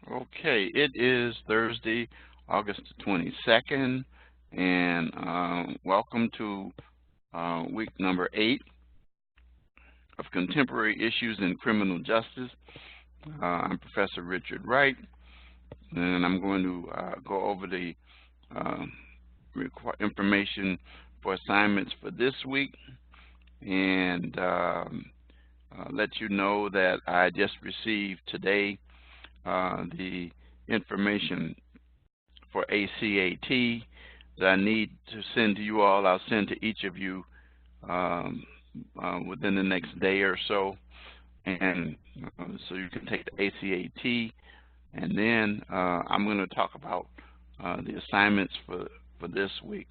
Okay, it is Thursday, August 22nd, and welcome to week number 8 of Contemporary Issues in Criminal Justice. I'm Professor Richard Wright, and I'm going to go over the uh, information for assignments for this week, and let you know that I just received today the information for ACAT that I need to send to you all. I'll send to each of you within the next day or so, and so you can take the ACAT, and then I'm going to talk about the assignments for this week,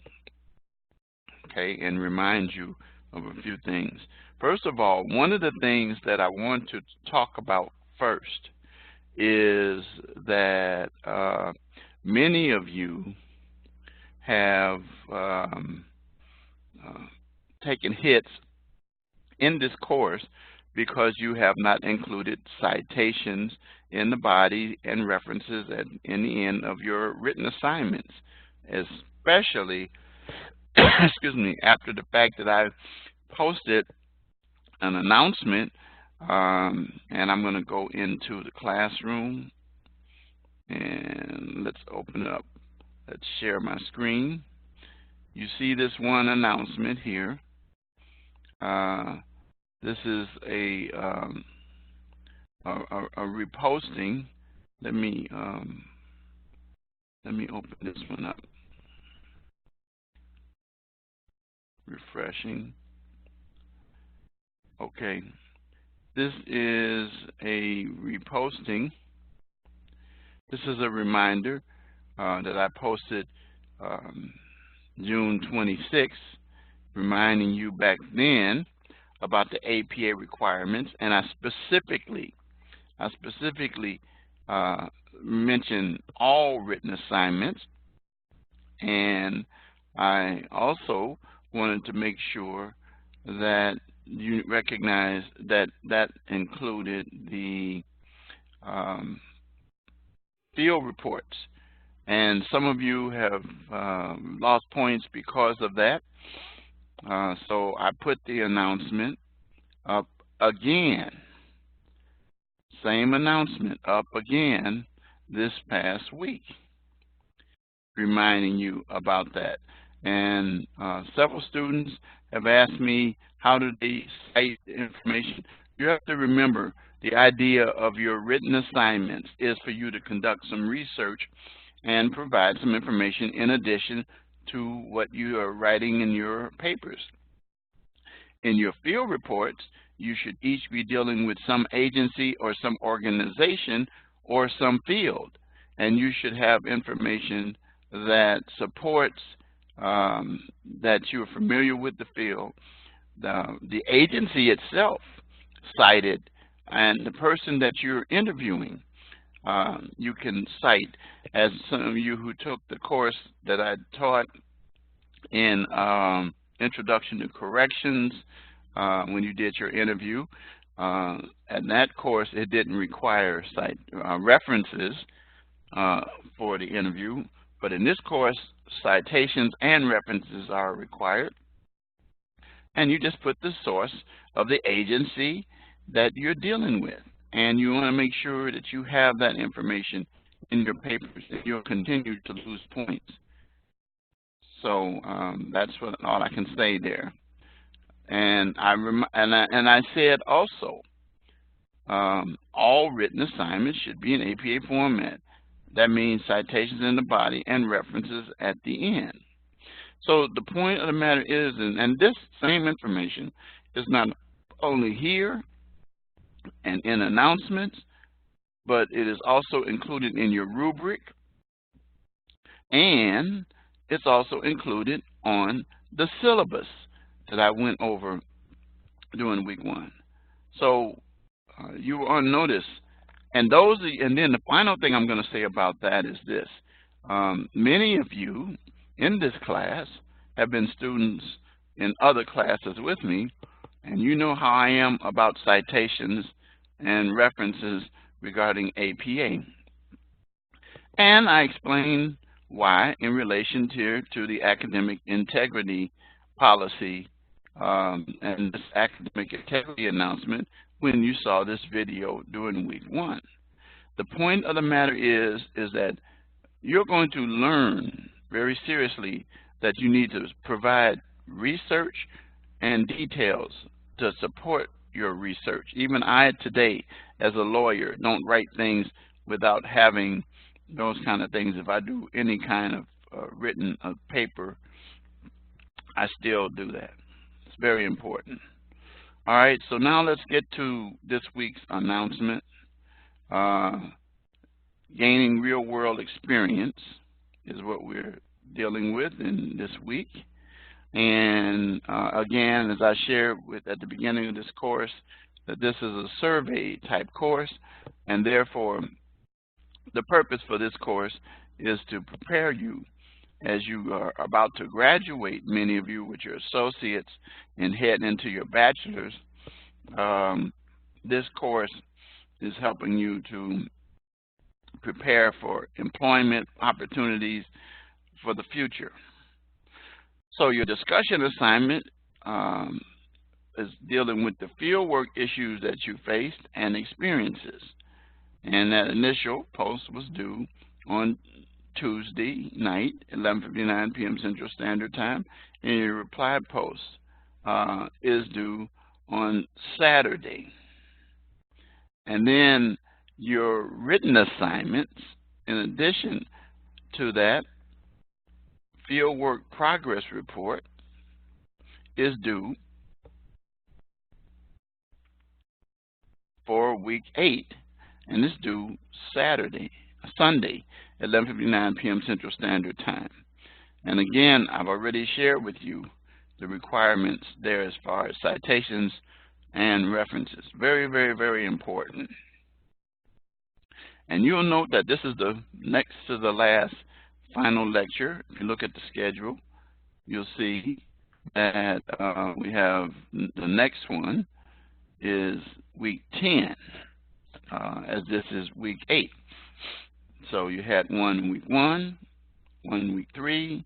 okay, and remind you of a few things. First of all, one of the things that I want to talk about first is that many of you have taken hits in this course because you have not included citations in the body and references in the end of your written assignments, especially excuse me, after the fact that I posted an announcement, and I'm going to go into the classroom, and let's open it up. Let's share my screen. You see this one announcement here. This is a reposting. Let me open this one up. Refreshing. Okay, this is a reposting. This is a reminder that I posted June 26th, reminding you back then about the APA requirements, and I specifically mentioned all written assignments, and I also wanted to make sure that you recognize that that included the field reports, and some of you have lost points because of that. So I put the announcement up again, same announcement up again this past week, reminding you about that. And several students have asked me, how do they cite the information? You have to remember, the idea of your written assignments is for you to conduct some research and provide some information in addition to what you are writing in your papers. In your field reports, you should each be dealing with some agency or some organization or some field, and you should have information that supports that you're familiar with the field, the agency itself cited, and the person that you're interviewing. You can cite, as some of you who took the course that I taught in Introduction to Corrections, when you did your interview. And that course, it didn't require references for the interview, but in this course, citations and references are required. And you just put the source of the agency that you're dealing with, and you want to make sure that you have that information in your papers, and you'll continue to lose points. So that's all I can say there. And I said also, all written assignments should be in APA format. That means citations in the body and references at the end. So the point of the matter is, and this same information is not only here and in announcements, but it is also included in your rubric, and it's also included on the syllabus that I went over during week 1. So you are on notice. And then the final thing I'm going to say about that is this. Many of you in this class have been students in other classes with me, and you know how I am about citations and references regarding APA. And I explain why in relation to the academic integrity policy and this academic integrity announcement when you saw this video during week 1. The point of the matter is that you're going to learn very seriously that you need to provide research and details to support your research. Even I today, as a lawyer, don't write things without having those kind of things. If I do any kind of written paper, I still do that. It's very important. All right, so now let's get to this week's announcement. Gaining real-world experience is what we're dealing with in this week. And again, as I shared at the beginning of this course, that this is a survey type course, and therefore the purpose for this course is to prepare you as you are about to graduate, many of you with your associates and head into your bachelor's. This course is helping you to prepare for employment opportunities for the future. So your discussion assignment is dealing with the fieldwork issues that you faced and experiences. And that initial post was due on Tuesday night, 11:59 p.m. Central Standard Time, and your reply post is due on Saturday. And then your written assignments, in addition to that, fieldwork progress report is due for week 8, and it's due Sunday, 11:59 p.m. Central Standard Time. And again, I've already shared with you the requirements there as far as citations and references. Very, very, very important. And you'll note that this is the next to the last final lecture. If you look at the schedule, you'll see that we have the next one is week 10, as this is week 8. So you had one in week 1, one in week 3,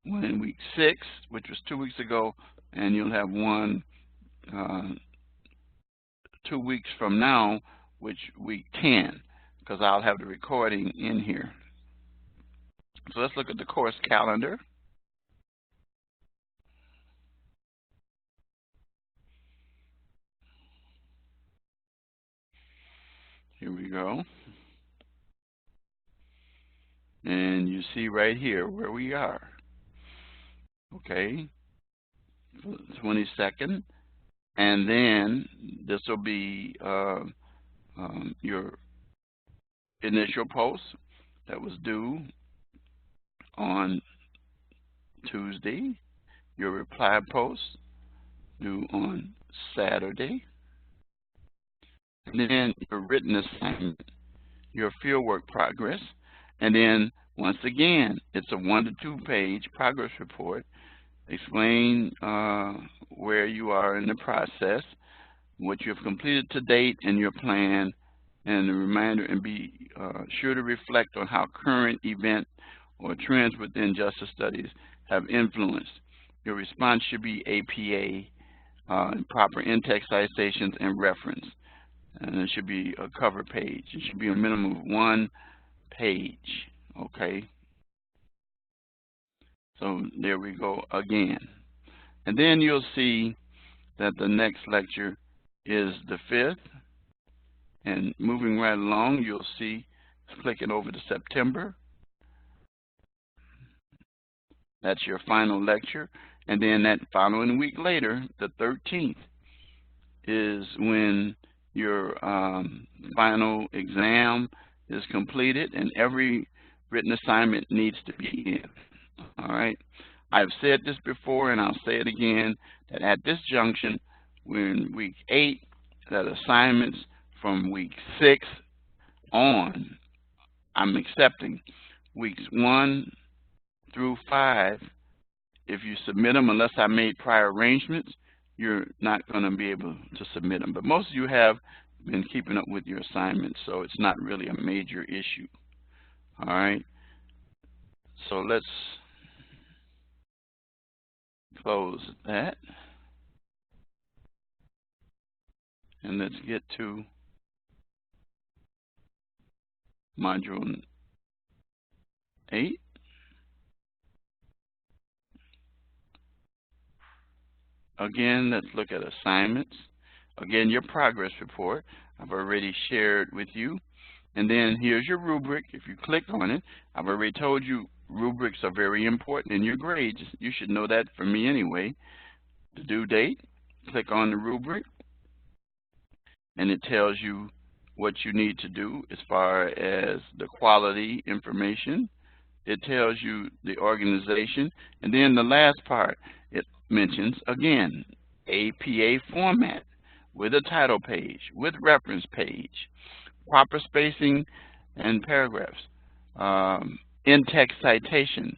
one in week 6, which was 2 weeks ago, and you'll have one 2 weeks from now, which week 10, because I'll have the recording in here. So let's look at the course calendar. Here we go. And you see right here where we are. Okay, 22nd. And then this will be your initial post that was due on Tuesday, your reply post due on Saturday, and then your written assignment, your fieldwork progress, and then once again, it's a 1 to 2 page progress report. Explain where you are in the process, what you have completed to date, and your plan, and a reminder, and be sure to reflect on how current event or trends within justice studies have influenced. Your response should be APA, proper in-text citations and reference, and it should be a cover page. It should be a minimum of 1 page, okay? So there we go again. And then you'll see that the next lecture is the 5th. And moving right along, you'll see, clicking over to September. That's your final lecture. And then that following week later, the 13th, is when your final exam is completed and every written assignment needs to be in. All right. I've said this before, and I'll say it again, that at this junction, we're in week 8, that assignments from week 6 on, I'm accepting. Weeks 1 through 5, if you submit them, unless I made prior arrangements, you're not going to be able to submit them. But most of you have been keeping up with your assignments, so it's not really a major issue. All right. So let's close that, and let's get to Module 8. Again, let's look at assignments. Again, your progress report I've already shared with you. And then here's your rubric. If you click on it, I've already told you rubrics are very important in your grades. You should know that from me anyway. The due date, click on the rubric, and it tells you what you need to do as far as the quality information. It tells you the organization. And then the last part, it mentions, again, APA format with a title page, with reference page, proper spacing and paragraphs, in-text citation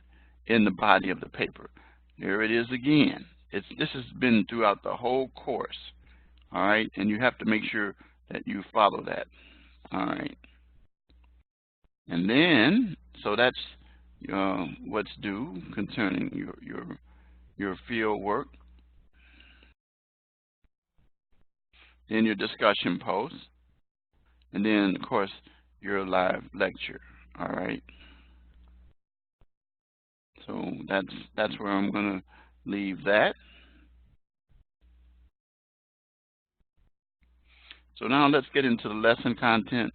in the body of the paper. There it is again. This has been throughout the whole course, all right? And you have to make sure that you follow that, all right? And then, so that's what's due concerning your field work. Then your discussion posts, and then of course your live lecture. All right. So that's where I'm going to leave that. So now let's get into the lesson content,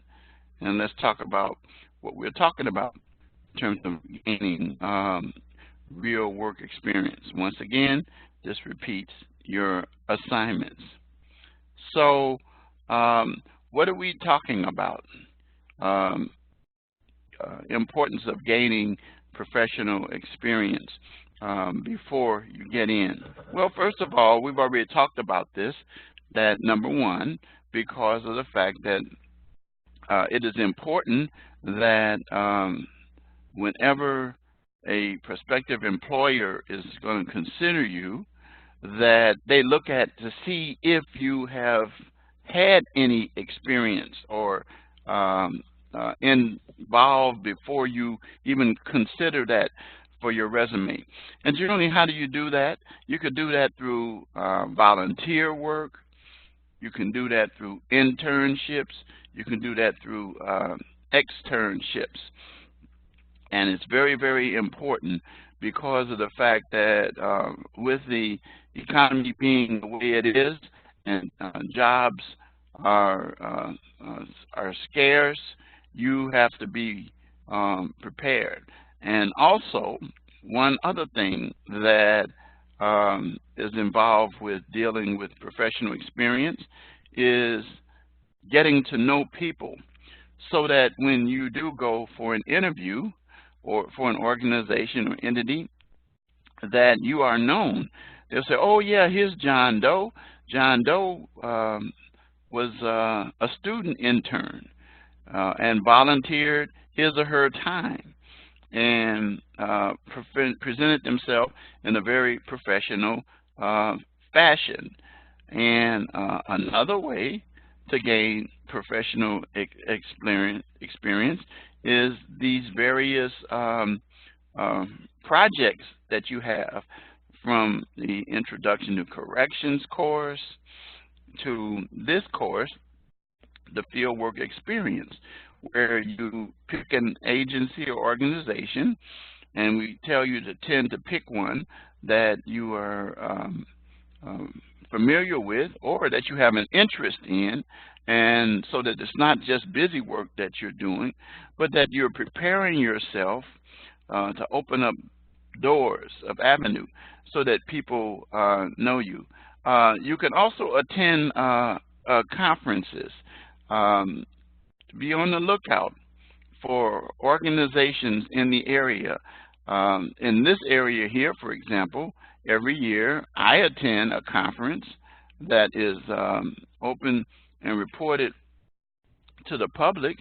and let's talk about what we're talking about in terms of gaining real work experience. Once again, this repeats your assignments. So what are we talking about? Importance of gaining professional experience before you get in. Well, first of all, we've already talked about this, that number one, because of the fact that it is important that whenever a prospective employer is going to consider you, that they look at to see if you have had any experience or involved before you even consider that for your resume. And generally, how do you do that? You could do that through volunteer work. You can do that through internships. You can do that through externships. And it's very, very important because of the fact that with the economy being the way it is, and jobs are scarce, you have to be prepared. And also, one other thing that is involved with dealing with professional experience is getting to know people, so that when you do go for an interview or for an organization or entity, that you are known. They'll say, oh yeah, here's John Doe. John Doe was a student intern and volunteered his or her time and presented themselves in a very professional fashion. And another way to gain professional experience is these various projects that you have, from the Introduction to Corrections course to this course, the Fieldwork Experience, where you pick an agency or organization, and we tell you to tend to pick one that you are familiar with or that you have an interest in, and so that it's not just busy work that you're doing, but that you're preparing yourself to open up doors of avenue so that people know you. You can also attend conferences. Be on the lookout for organizations in the area. In this area here, for example, every year I attend a conference that is open and reported to the public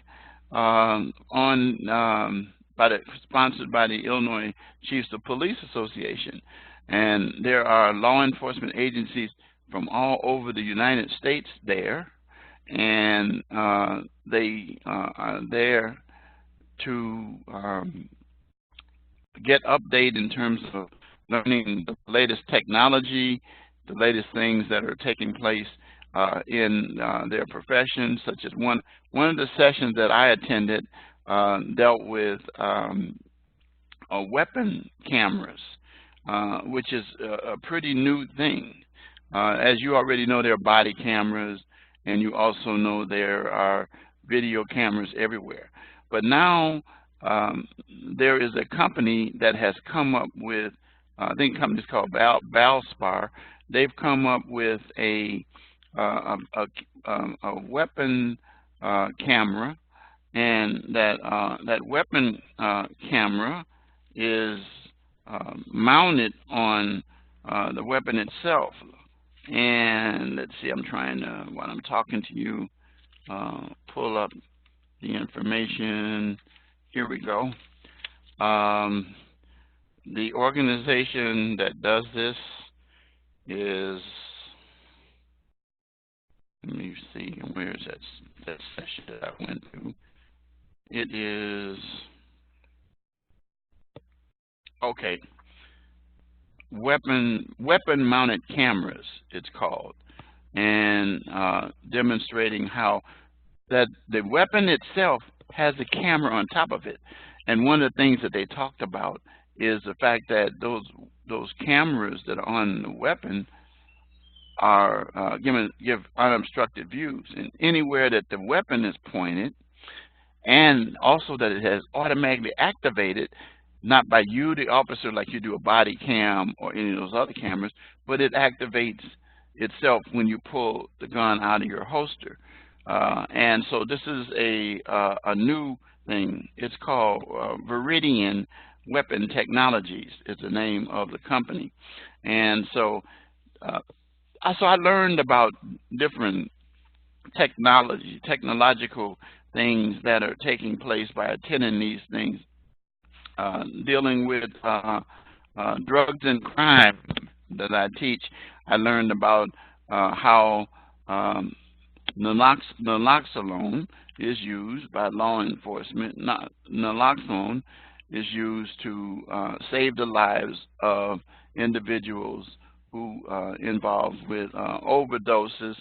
sponsored by the Illinois Chiefs of Police Association. And there are law enforcement agencies from all over the United States there, and they are there to get update in terms of learning the latest technology, the latest things that are taking place in their profession, such as one of the sessions that I attended dealt with weapon cameras, which is a pretty new thing. As you already know, there are body cameras, and you also know there are video cameras everywhere. But now there is a company that has come up with, I think the company is called Valspar. They've come up with a weapon camera, and that weapon camera is mounted on the weapon itself. And let's see, I'm trying to, while I'm talking to you, pull up the information. Here we go. The organization that does this is, let me see, where is that session that I went to? It is, okay, weapon-mounted cameras, it's called, and demonstrating how that the weapon itself has a camera on top of it. And one of the things that they talked about is the fact that those cameras that are on the weapon are give unobstructed views, and anywhere that the weapon is pointed, and also that it has automatically activated, not by you, the officer, like you do a body cam or any of those other cameras, but it activates itself when you pull the gun out of your holster. And so this is a new thing. It's called Viridian Weapon Technologies is the name of the company. And so I learned about different technological things that are taking place by attending these things, dealing with drugs and crime that I teach. I learned about how naloxone is used by law enforcement. Naloxone is used to save the lives of individuals who involved with overdoses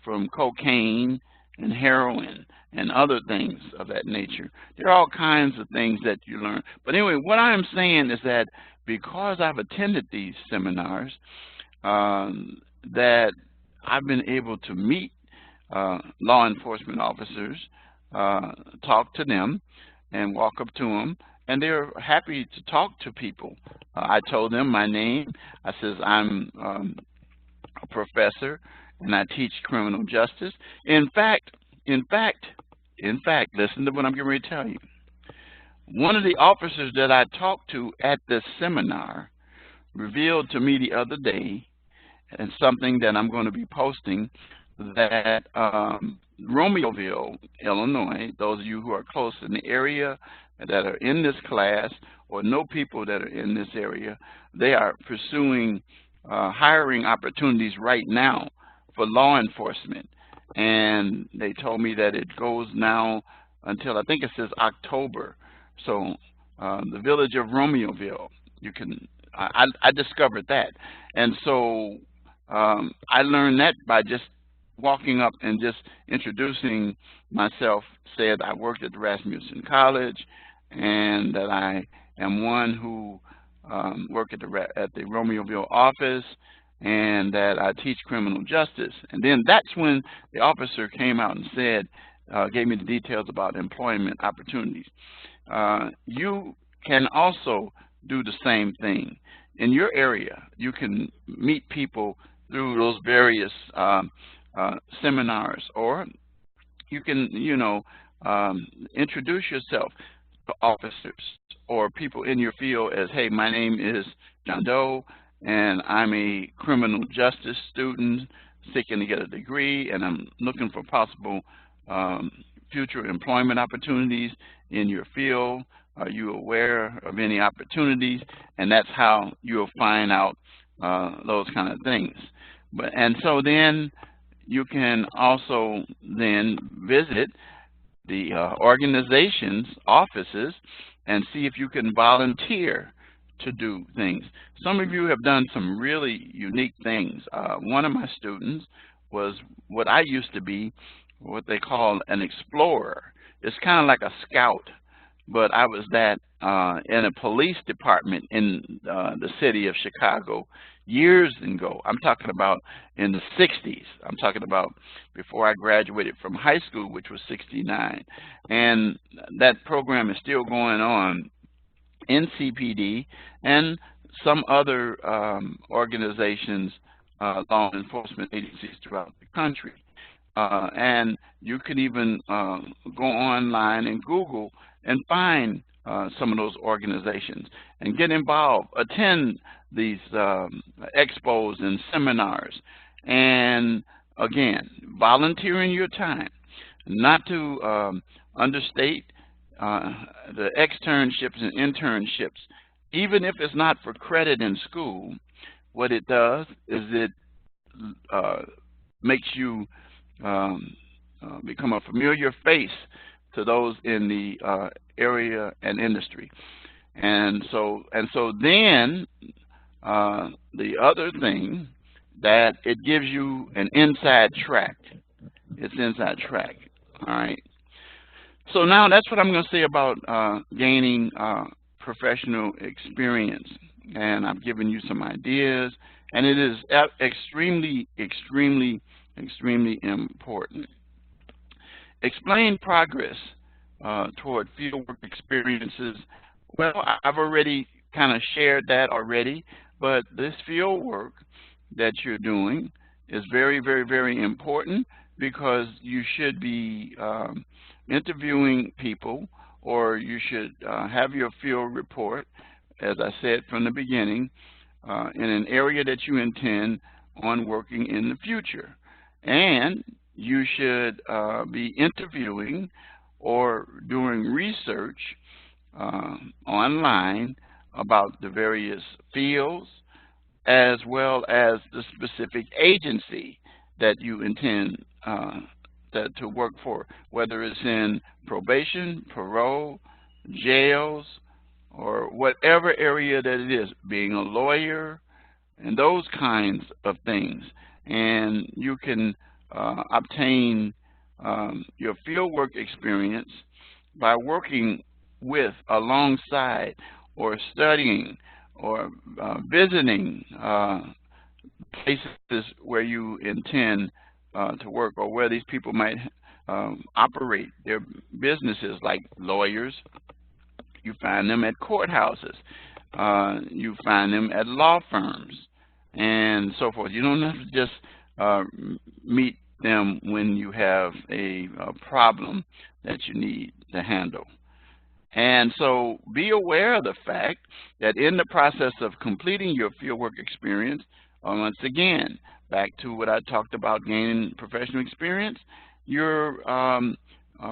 from cocaine and heroin and other things of that nature. There are all kinds of things that you learn. But anyway, what I'm saying is that because I've attended these seminars, that I've been able to meet law enforcement officers, talk to them, and walk up to them, and they're happy to talk to people. I told them my name. I says I'm a professor, and I teach criminal justice. In fact, listen to what I'm getting ready to tell you. One of the officers that I talked to at this seminar revealed to me the other day, and something that I'm going to be posting, that Romeoville, Illinois, those of you who are close in the area that are in this class or know people that are in this area, they are pursuing hiring opportunities right now for law enforcement. And they told me that it goes now until, I think it says October. So the village of Romeoville, you can, I discovered that. And so I learned that by just walking up and just introducing myself, said I worked at the Rasmussen College, and that I am one who worked at the Romeoville office, and that I teach criminal justice. And then that's when the officer came out and said, gave me the details about employment opportunities. You can also do the same thing. In your area, you can meet people through those various seminars, or you can, introduce yourself to officers or people in your field as, hey, my name is John Doe, and I'm a criminal justice student seeking to get a degree, and I'm looking for possible future employment opportunities in your field. Are you aware of any opportunities? And that's how you'll find out those kind of things. And so then you can also then visit the organization's offices and see if you can volunteer to do things. Some of you have done some really unique things. One of my students was what I used to be, what they call an explorer. It's kind of like a scout, but I was that in a police department in the city of Chicago years ago. I'm talking about in the 60s. I'm talking about before I graduated from high school, which was 69. And that program is still going on in CPD and some other organizations, law enforcement agencies throughout the country. And you can even go online and Google and find some of those organizations and get involved, attend these expos and seminars, and again, volunteering your time. Not to understate the externships and internships. Even if it's not for credit in school, what it does is it makes you become a familiar face to those in the area and industry. And so then the other thing, that it gives you an inside track. It's inside track. All right. So now that's what I'm going to say about gaining professional experience. And I've given you some ideas, and it is extremely, extremely, extremely important. Explain progress toward fieldwork experiences. Well, I've already kind of shared that already, but this field work that you're doing is very, very, very important, because you should be interviewing people, or you should have your field report, as I said from the beginning, in an area that you intend on working in the future. And you should be interviewing or doing research online about the various fields, as well as the specific agency that you intend to work for, whether it's in probation, parole, jails, or whatever area that it is, being a lawyer, and those kinds of things. And you can obtain your fieldwork experience by working with, alongside, or studying, or visiting places where you intend to work, or where these people might operate their businesses, like lawyers. You find them at courthouses. You find them at law firms, and so forth. You don't have to just meet them when you have a problem that you need to handle. And so be aware of the fact that in the process of completing your fieldwork experience, once again, back to what I talked about, gaining professional experience, you're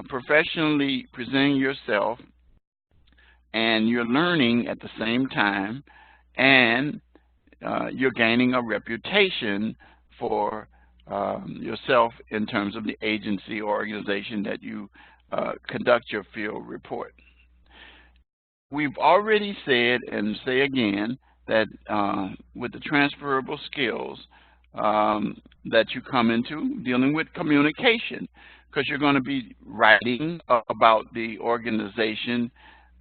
professionally presenting yourself, and you're learning at the same time, and you're gaining a reputation for yourself in terms of the agency or organization that you conduct your field report. We've already said, and say again, that with the transferable skills that you come into dealing with communication, because you're going to be writing about the organization,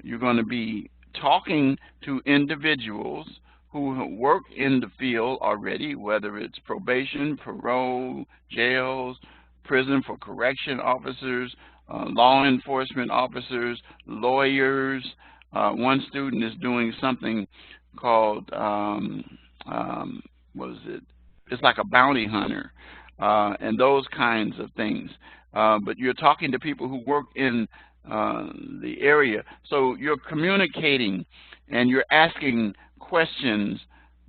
you're going to be talking to individuals who work in the field already, whether it's probation, parole, jails, prison for correction officers, law enforcement officers, lawyers. One student is doing something called, what is it? It's like a bounty hunter, and those kinds of things. But you're talking to people who work in the area. So you're communicating, and you're asking questions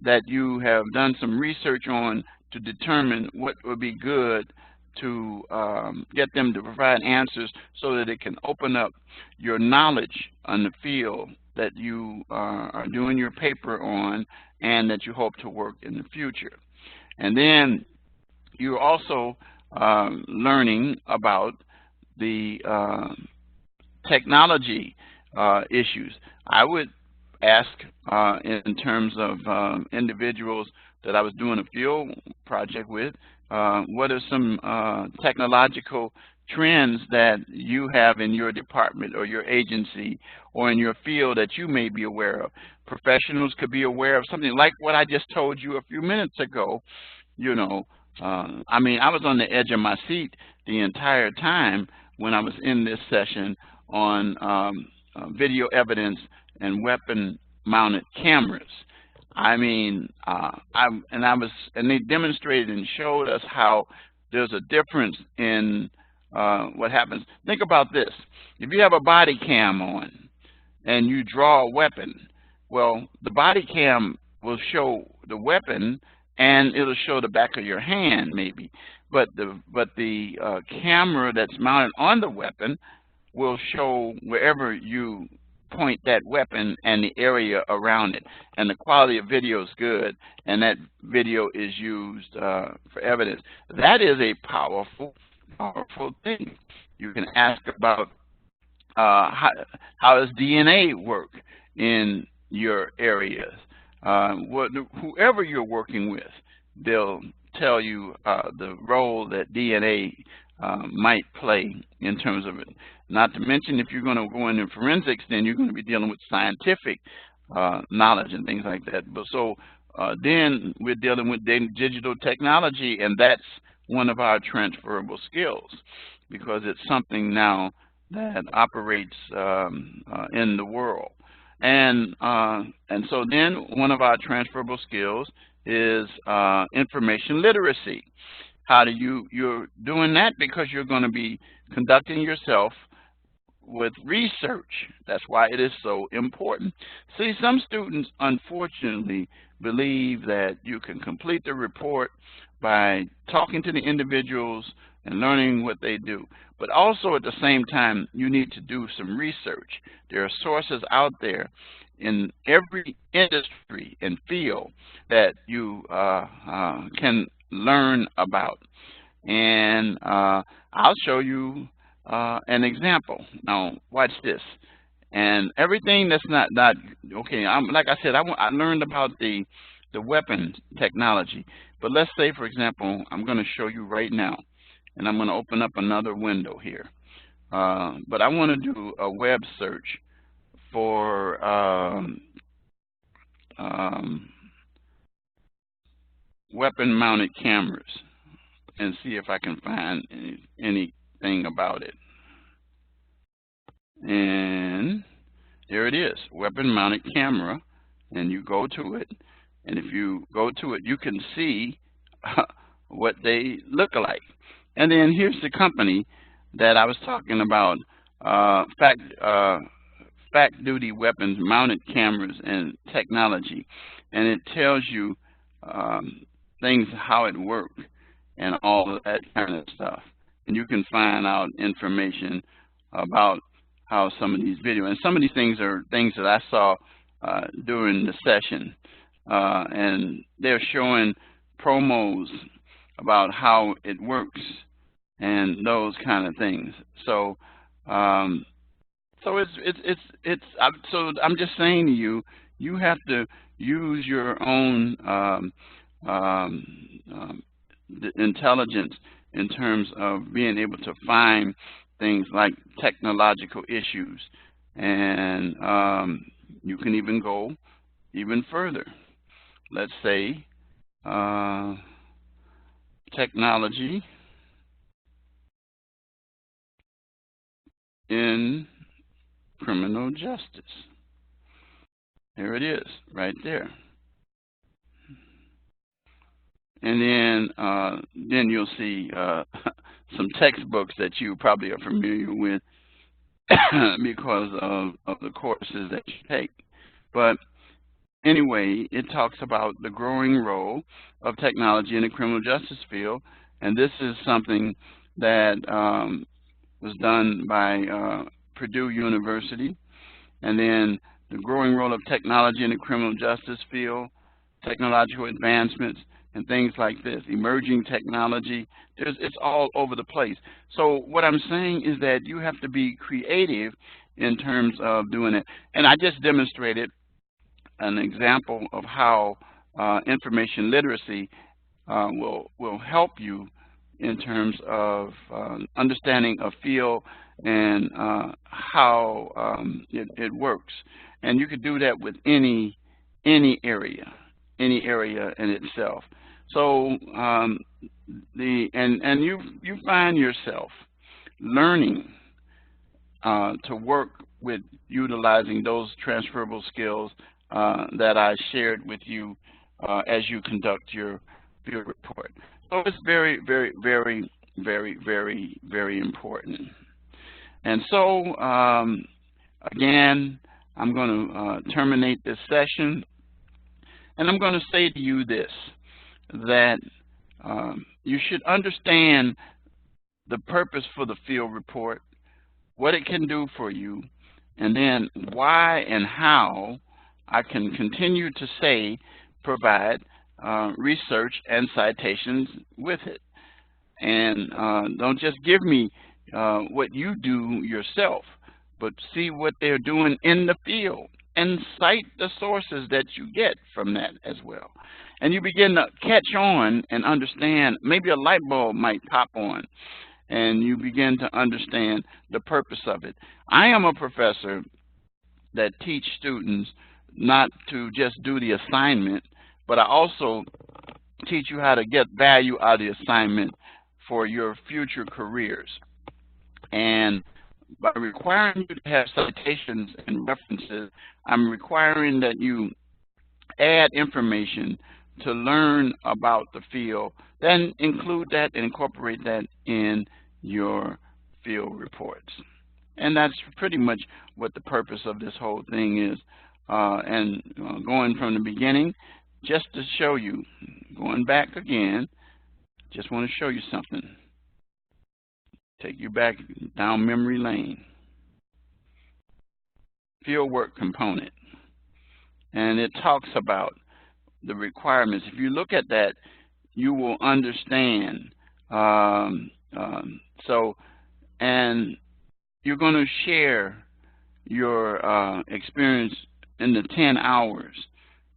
that you have done some research on to determine what would be good to get them to provide answers, so that it can open up your knowledge on the field that you are doing your paper on, and that you hope to work in the future. And then you're also learning about the technology issues. I would ask in terms of individuals that I was doing a field project with, what are some technological trends that you have in your department or your agency or in your field that you may be aware of. Professionals could be aware of something like what I just told you a few minutes ago. You know, I mean, I was on the edge of my seat the entire time when I was in this session on video evidence and weapon-mounted cameras. I mean, and they demonstrated and showed us how there's a difference in what happens. Think about this: if you have a body cam on and you draw a weapon, well, the body cam will show the weapon and it'll show the back of your hand maybe, but the camera that's mounted on the weapon will show wherever you point that weapon and the area around it, and the quality of video is good, and that video is used for evidence. That is a powerful thing. You can ask about how does DNA work in your areas. Whoever you're working with, they'll tell you the role that DNA might play in terms of it. Not to mention, if you're going to go into forensics, then you're going to be dealing with scientific knowledge and things like that. But so then we're dealing with digital technology, and that's one of our transferable skills because it's something now that operates in the world. And so then one of our transferable skills is information literacy. How do you're doing that because you're going to be conducting yourself with research. That's why it is so important. See, some students unfortunately believe that you can complete the report by talking to the individuals and learning what they do. But also at the same time, you need to do some research. There are sources out there in every industry and field that you can learn about. And I'll show you an example. Now, watch this. And everything that's not okay. Like I said, I learned about the weapons technology. But let's say, for example, I'm going to show you right now, and I'm going to open up another window here. But I want to do a web search for weapon-mounted cameras and see if I can find anything about it. And there it is, weapon-mounted camera, and you go to it, and if you go to it, you can see what they look like. And then here's the company that I was talking about, Fact Duty Weapons Mounted Cameras and Technology, and it tells you things, how it works, and all of that kind of stuff. And you can find out information about how some of these videos, and some of these things are things that I saw during the session, and they're showing promos about how it works and those kind of things. So so I'm just saying to you, you have to use your own intelligence in terms of being able to find things like technological issues, and you can even go even further. Let's say technology in criminal justice. There it is, right there. And then you'll see some textbooks that you probably are familiar with because of the courses that you take. But anyway, it talks about the growing role of technology in the criminal justice field, and this is something that was done by Purdue University. And then the growing role of technology in the criminal justice field, technological advancements and things like this, emerging technology. It's all over the place. So what I'm saying is that you have to be creative in terms of doing it. And I just demonstrated an example of how information literacy will help you in terms of understanding a field and how it works. And you could do that with any area in itself. So you find yourself learning to work with utilizing those transferable skills that I shared with you as you conduct your field report. So it's very, very, very, very, very, very important. And so, again, I'm going to terminate this session, and I'm going to say to you this, that you should understand the purpose for the field report, what it can do for you, and then why and how I can continue to say provide research and citations with it. And don't just give me what you do yourself, but see what they're doing in the field and cite the sources that you get from that as well. And you begin to catch on and understand, maybe a light bulb might pop on, and you begin to understand the purpose of it. I am a professor that teach students not to just do the assignment, but I also teach you how to get value out of the assignment for your future careers. And by requiring you to have citations and references, I'm requiring that you add information to learn about the field, then include that and incorporate that in your field reports. And that's pretty much what the purpose of this whole thing is. Going from the beginning, just to show you, going back again, just want to show you something. Take you back down memory lane. Fieldwork component. And it talks about the requirements. If you look at that, you will understand. And you're going to share your experience in the 10 hours.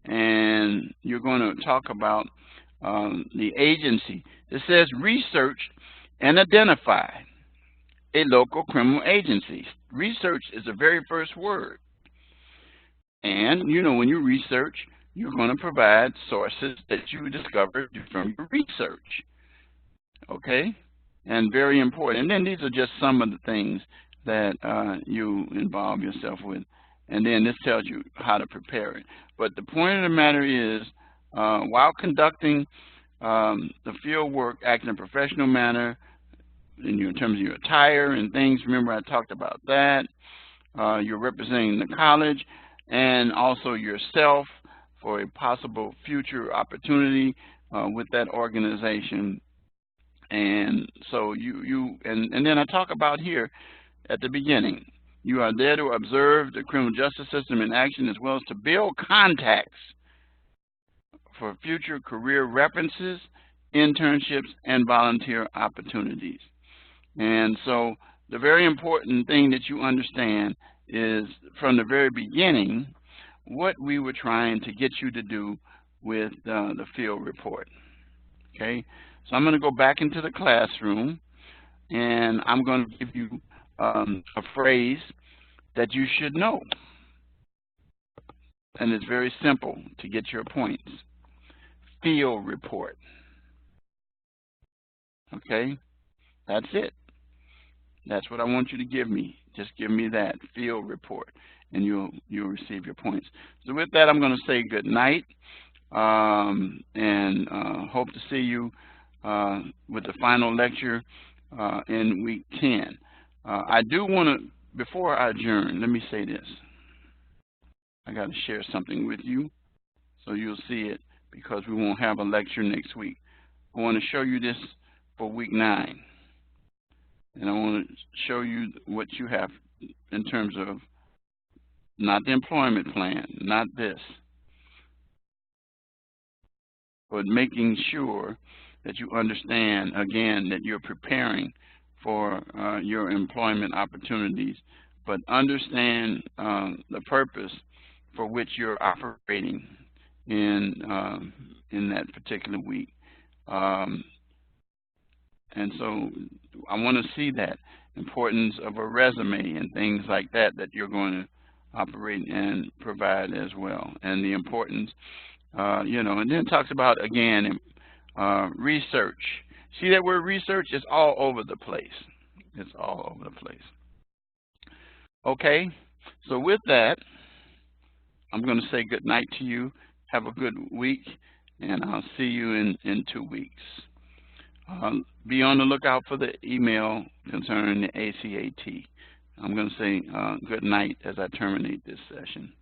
And you're going to talk about the agency. It says research and identify a local criminal agency. Research is the very first word. And, you know, when you research, you're going to provide sources that you discovered from your research. Okay? And very important. And then these are just some of the things that you involve yourself with. And then this tells you how to prepare it. But the point of the matter is, while conducting the field work, act in a professional manner, in terms of your attire and things, remember I talked about that. You're representing the college and also yourself for a possible future opportunity with that organization. And so and then I talk about here at the beginning, you are there to observe the criminal justice system in action as well as to build contacts for future career references, internships, and volunteer opportunities. And so the very important thing that you understand is from the very beginning what we were trying to get you to do with the field report. Okay, so I'm going to go back into the classroom and I'm going to give you a phrase that you should know. And it's very simple to get your points. Field report. Okay, that's it. That's what I want you to give me. Just give me that field report, and you'll receive your points. So with that, I'm going to say good night, and hope to see you with the final lecture in week 10. I do want to, before I adjourn, let me say this. I got to share something with you, so you'll see it, because we won't have a lecture next week. I want to show you this for week 9. And I want to show you what you have in terms of not the employment plan, not this. but making sure that you understand, again, that you're preparing for your employment opportunities, but understand the purpose for which you're operating in that particular week. And so I want to see that importance of a resume and things like that that you're going to operate and provide as well, and the importance, you know, and then it talks about, again, research. See that word research? It's all over the place. It's all over the place. Okay, so with that, I'm going to say good night to you. Have a good week, and I'll see you in 2 weeks. Be on the lookout for the email concerning the ACAT. I'm going to say good night as I terminate this session.